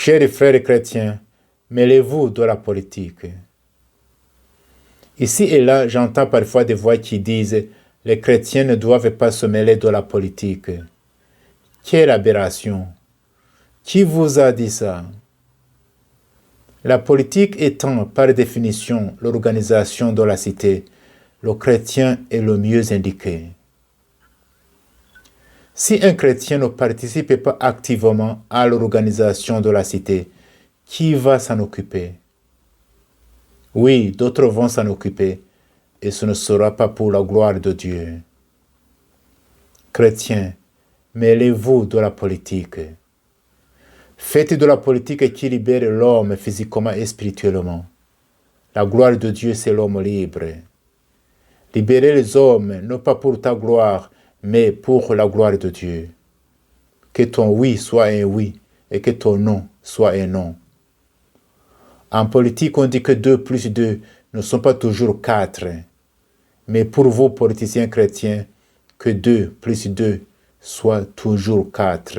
Chers frères chrétiens, mêlez-vous de la politique. Ici et là, j'entends parfois des voix qui disent « Les chrétiens ne doivent pas se mêler de la politique ». Quelle aberration! Qui vous a dit ça? La politique étant par définition l'organisation de la cité, le chrétien est le mieux indiqué. Si un chrétien ne participe pas activement à l'organisation de la cité, qui va s'en occuper? Oui, d'autres vont s'en occuper, et ce ne sera pas pour la gloire de Dieu. Chrétiens, mêlez-vous de la politique. Faites de la politique qui libère l'homme physiquement et spirituellement. La gloire de Dieu, c'est l'homme libre. Libérez les hommes, non pas pour ta gloire, mais pour la gloire de Dieu. Que ton oui soit un oui et que ton non soit un non. En politique, on dit que 2 plus 2 ne sont pas toujours 4. Mais pour vous, politiciens chrétiens, que 2 plus 2 soit toujours 4.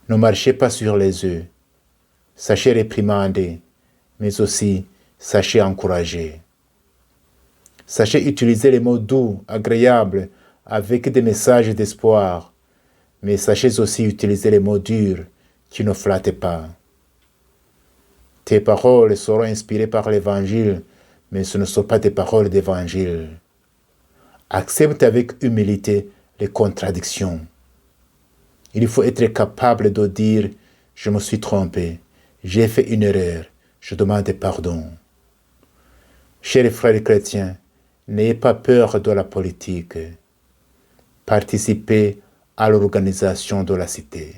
Ne marchez pas sur les œufs. Sachez réprimander, mais aussi sachez encourager. Sachez utiliser les mots doux, agréables, avec des messages d'espoir, mais sachez aussi utiliser les mots durs qui ne flattent pas. Tes paroles seront inspirées par l'Évangile, mais ce ne sont pas des paroles d'Évangile. Accepte avec humilité les contradictions. Il faut être capable de dire « Je me suis trompé, j'ai fait une erreur, je demande pardon ». Chers frères chrétiens, n'ayez pas peur de la politique. Participez à l'organisation de la cité.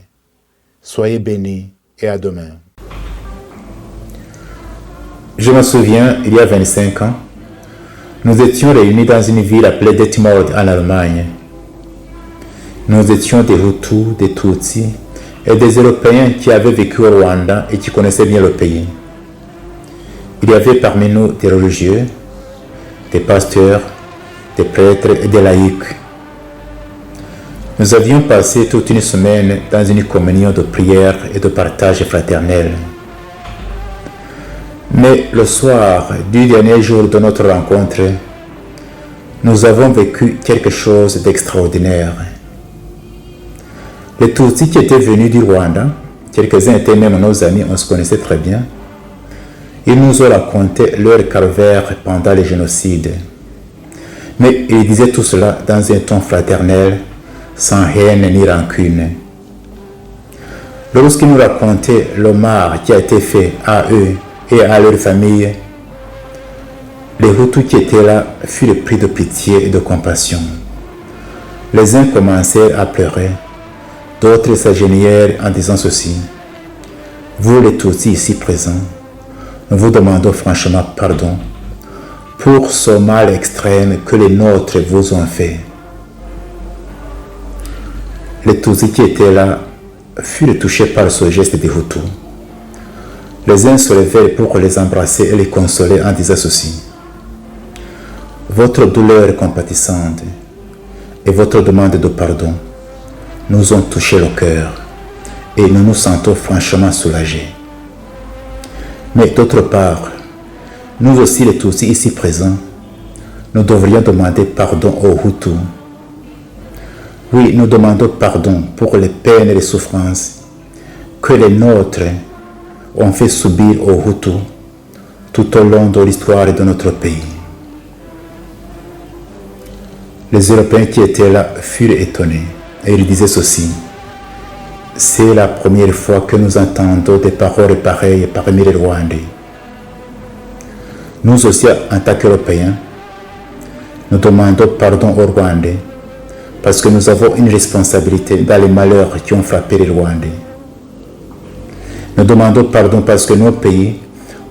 Soyez bénis et à demain. Je me souviens, il y a 25 ans, nous étions réunis dans une ville appelée Detmold en Allemagne. Nous étions des Hutus, des Tutsis et des Européens qui avaient vécu au Rwanda et qui connaissaient bien le pays. Il y avait parmi nous des religieux, des pasteurs, des prêtres et des laïcs. Nous avions passé toute une semaine dans une communion de prière et de partage fraternel. Mais le soir du dernier jour de notre rencontre, nous avons vécu quelque chose d'extraordinaire. Les Tutsis qui étaient venus du Rwanda, quelques-uns étaient même nos amis, on se connaissait très bien, ils nous ont raconté leur calvaire pendant le génocide. Mais ils disaient tout cela dans un ton fraternel, sans haine ni rancune. Lorsqu'ils nous racontaient l'hommage qui a été fait à eux et à leur famille, les Hutus qui étaient là furent pris de pitié et de compassion. Les uns commencèrent à pleurer, d'autres s'agenouillèrent en disant ceci: « Vous les Tutsis ici présents, nous vous demandons franchement pardon pour ce mal extrême que les nôtres vous ont fait. » Les Tutsis qui étaient là furent touchés par ce geste des Hutus. Les uns se levèrent pour les embrasser et les consoler en disant ceci: « Votre douleur compatissante et votre demande de pardon nous ont touché le cœur et nous nous sentons franchement soulagés. Mais d'autre part, nous aussi les Tutsis ici présents, nous devrions demander pardon aux Hutus. Oui, nous demandons pardon pour les peines et les souffrances que les nôtres ont fait subir aux Hutus tout au long de l'histoire de notre pays. » Les Européens qui étaient là furent étonnés et ils disaient ceci: « C'est la première fois que nous entendons des paroles pareilles parmi les Rwandais. » Nous aussi, en tant qu'Européens, nous demandons pardon aux Rwandais parce que nous avons une responsabilité dans les malheurs qui ont frappé les Rwandais. Nous demandons pardon parce que nos pays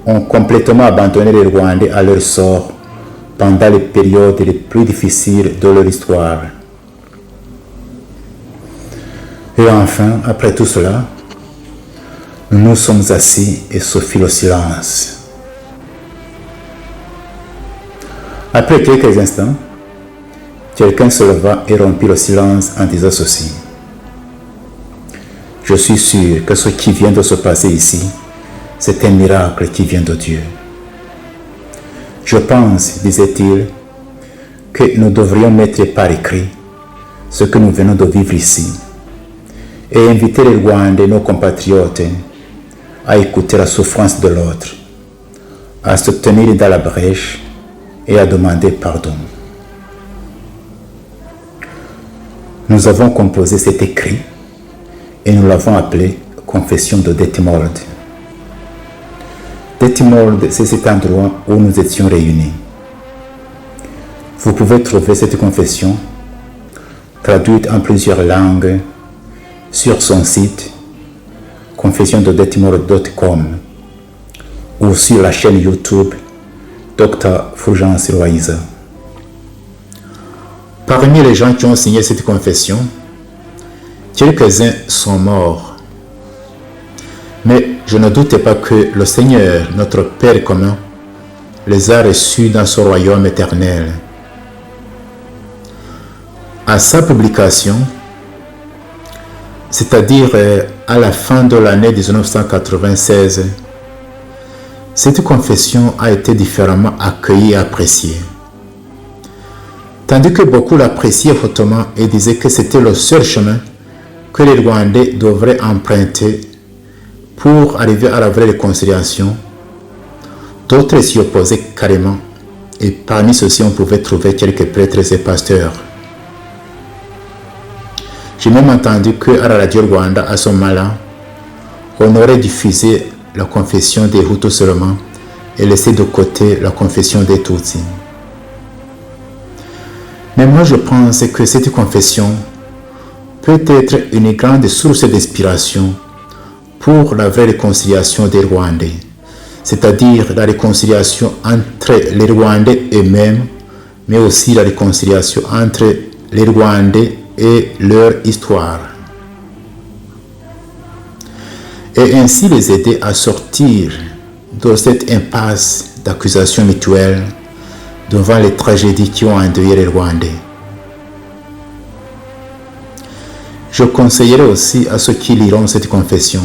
ont complètement abandonné les Rwandais à leur sort pendant les périodes les plus difficiles de leur histoire. Et enfin, après tout cela, nous nous sommes assis et se fit le silence. Après quelques instants, quelqu'un se leva et rompit le silence en disant ceci: Je suis sûr que ce qui vient de se passer ici, c'est un miracle qui vient de Dieu. Je pense, disait-il, que nous devrions mettre par écrit ce que nous venons de vivre ici et inviter les Rwandais, nos compatriotes, à écouter la souffrance de l'autre, à se tenir dans la brèche et à demander pardon. Nous avons composé cet écrit et nous l'avons appelé Confession de Detmold. Detmold, c'est cet endroit où nous étions réunis. Vous pouvez trouver cette confession traduite en plusieurs langues sur son site confessiondedetmold.com ou sur la chaîne YouTube Dr Fulgence Loaiza. Parmi les gens qui ont signé cette confession, quelques-uns sont morts. Mais je ne doute pas que le Seigneur, notre Père commun, les a reçus dans son royaume éternel. À sa publication, c'est-à-dire à la fin de l'année 1996, cette confession a été différemment accueillie et appréciée. Tandis que beaucoup l'appréciaient hautement et disaient que c'était le seul chemin que les Rwandais devraient emprunter pour arriver à la vraie réconciliation, d'autres s'y opposaient carrément, et parmi ceux-ci on pouvait trouver quelques prêtres et pasteurs. J'ai même entendu qu'à la radio Rwanda, à ce moment-là, on aurait diffusé la confession des Hutus seulement et laissé de côté la confession des Tutsis. Mais moi je pense que cette confession peut être une grande source d'inspiration pour la vraie réconciliation des Rwandais, c'est-à-dire la réconciliation entre les Rwandais eux-mêmes, mais aussi la réconciliation entre les Rwandais et leur histoire. Et ainsi les aider à sortir de cette impasse d'accusations mutuelles devant les tragédies qui ont endeuillé les Rwandais. Je conseillerais aussi à ceux qui liront cette confession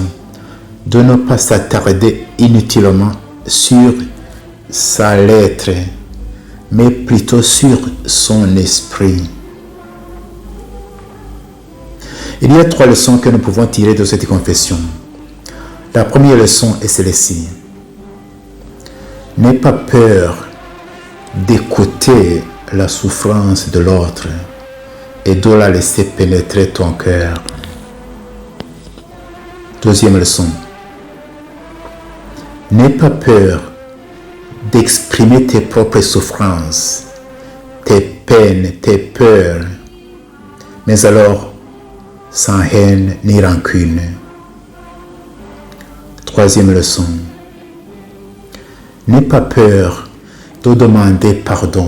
de ne pas s'attarder inutilement sur sa lettre, mais plutôt sur son esprit. Il y a 3 leçons que nous pouvons tirer de cette confession. La première leçon est celle-ci. N'aie pas peur d'écouter la souffrance de l'autre et de la laisser pénétrer ton cœur. Deuxième leçon. N'aie pas peur d'exprimer tes propres souffrances, tes peines, tes peurs, mais alors sans haine ni rancune. Troisième leçon. N'aie pas peur de demander pardon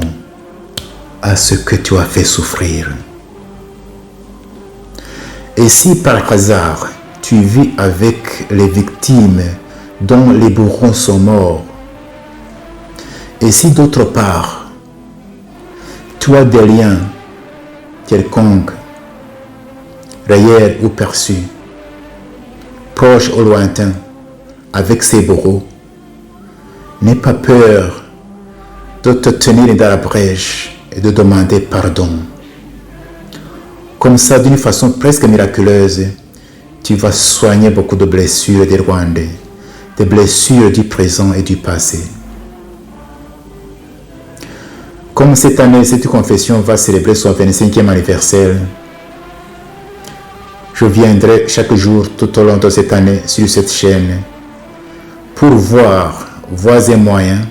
à ce que tu as fait souffrir. Et si par hasard tu vis avec les victimes dont les bourreaux sont morts, et si d'autre part tu as des liens quelconques, réels ou perçus, proches ou lointains, avec ces bourreaux, n'aie pas peur de te tenir dans la brèche et de demander pardon. Comme ça, d'une façon presque miraculeuse, tu vas soigner beaucoup de blessures des Rwandais, des blessures du présent et du passé. Comme cette année, cette confession va célébrer son 25e anniversaire, je viendrai chaque jour tout au long de cette année sur cette chaîne pour voir voies et moyens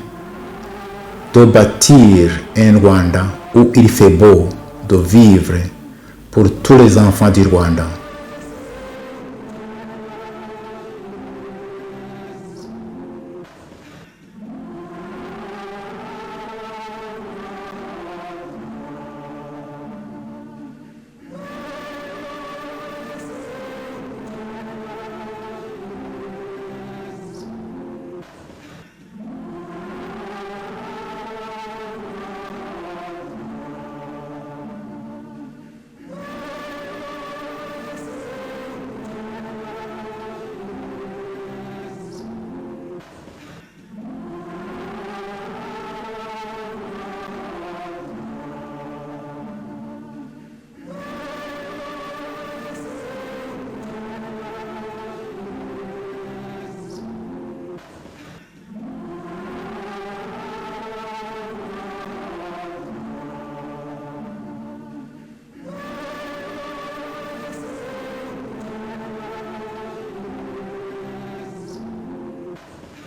de bâtir un Rwanda où il fait beau de vivre pour tous les enfants du Rwanda.